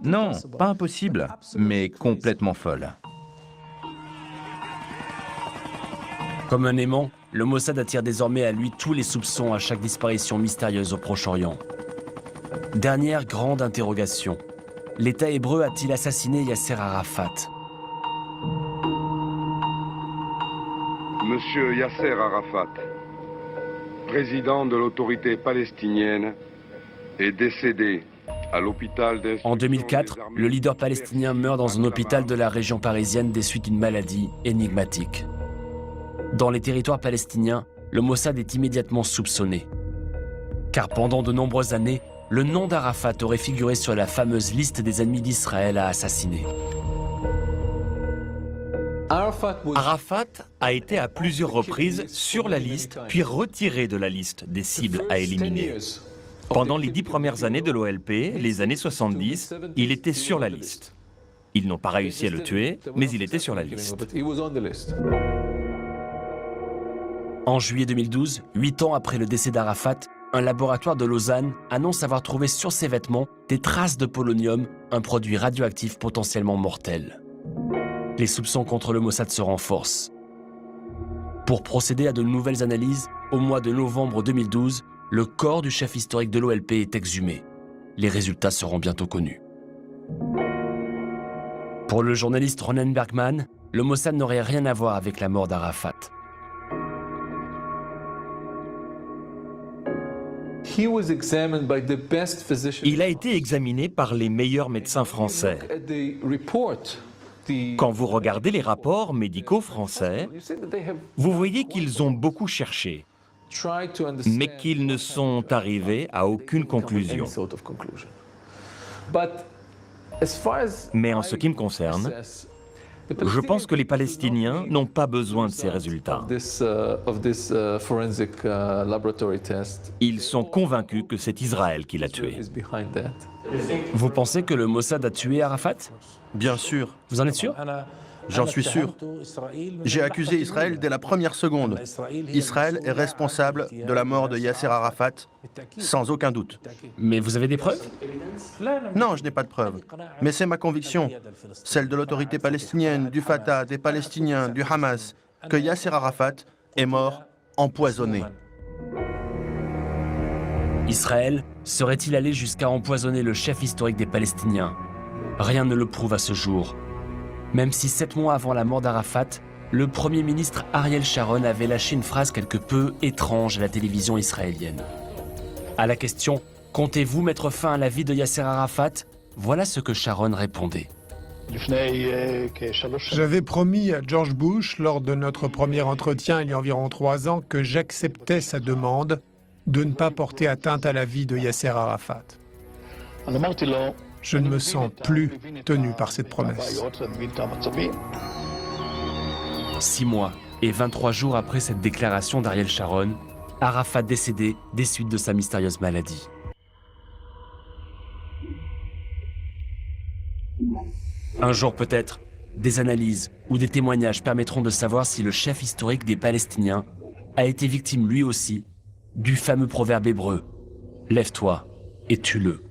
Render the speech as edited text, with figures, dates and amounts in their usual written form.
Non, pas impossible, mais complètement folle. Comme un aimant, le Mossad attire désormais à lui tous les soupçons à chaque disparition mystérieuse au Proche-Orient. Dernière grande interrogation. L'État hébreu a-t-il assassiné Yasser Arafat? Monsieur Yasser Arafat, président de l'autorité palestinienne, est décédé à l'hôpital d'instruction. En 2004, des armées le leader palestinien meurt dans un hôpital de la région parisienne des suites d'une maladie énigmatique. Dans les territoires palestiniens, le Mossad est immédiatement soupçonné. Car pendant de nombreuses années, le nom d'Arafat aurait figuré sur la fameuse liste des ennemis d'Israël à assassiner. Arafat a été à plusieurs reprises sur la liste, puis retiré de la liste des cibles à éliminer. Pendant les 10 premières années de l'OLP, les années 70, il était sur la liste. Ils n'ont pas réussi à le tuer, mais il était sur la liste. En juillet 2012, 8 ans après le décès d'Arafat, un laboratoire de Lausanne annonce avoir trouvé sur ses vêtements des traces de polonium, un produit radioactif potentiellement mortel. Les soupçons contre le Mossad se renforcent. Pour procéder à de nouvelles analyses, au mois de novembre 2012, le corps du chef historique de l'OLP est exhumé. Les résultats seront bientôt connus. Pour le journaliste Ronen Bergman, le Mossad n'aurait rien à voir avec la mort d'Arafat. Il a été examiné par les meilleurs médecins français. Quand vous regardez les rapports médicaux français, vous voyez qu'ils ont beaucoup cherché, mais qu'ils ne sont arrivés à aucune conclusion. Mais en ce qui me concerne, je pense que les Palestiniens n'ont pas besoin de ces résultats. Ils sont convaincus que c'est Israël qui l'a tué. Vous pensez que le Mossad a tué Arafat? Bien sûr, Vous en êtes sûr? j'en suis sûr. J'ai accusé Israël dès la première seconde. Israël est responsable de la mort de Yasser Arafat, sans aucun doute. Mais vous avez des preuves? Non, je n'ai pas de preuves. Mais c'est ma conviction, celle de l'autorité palestinienne, du Fatah, des Palestiniens, du Hamas, que Yasser Arafat est mort empoisonné. Israël serait-il allé jusqu'à empoisonner le chef historique des Palestiniens? Rien ne le prouve à ce jour. Même si 7 mois avant la mort d'Arafat, le Premier ministre Ariel Sharon avait lâché une phrase quelque peu étrange à la télévision israélienne. À la question « Comptez-vous mettre fin à la vie de Yasser Arafat ?» Voilà ce que Sharon répondait. J'avais promis à George Bush, lors de notre premier entretien il y a environ 3 ans, que j'acceptais sa demande de ne pas porter atteinte à la vie de Yasser Arafat. Je ne me sens plus tenu par cette promesse. 6 mois et 23 jours après cette déclaration d'Ariel Sharon, Arafat décédé des suites de sa mystérieuse maladie. Un jour peut-être, des analyses ou des témoignages permettront de savoir si le chef historique des Palestiniens a été victime lui aussi du fameux proverbe hébreu « Lève-toi et tue-le ».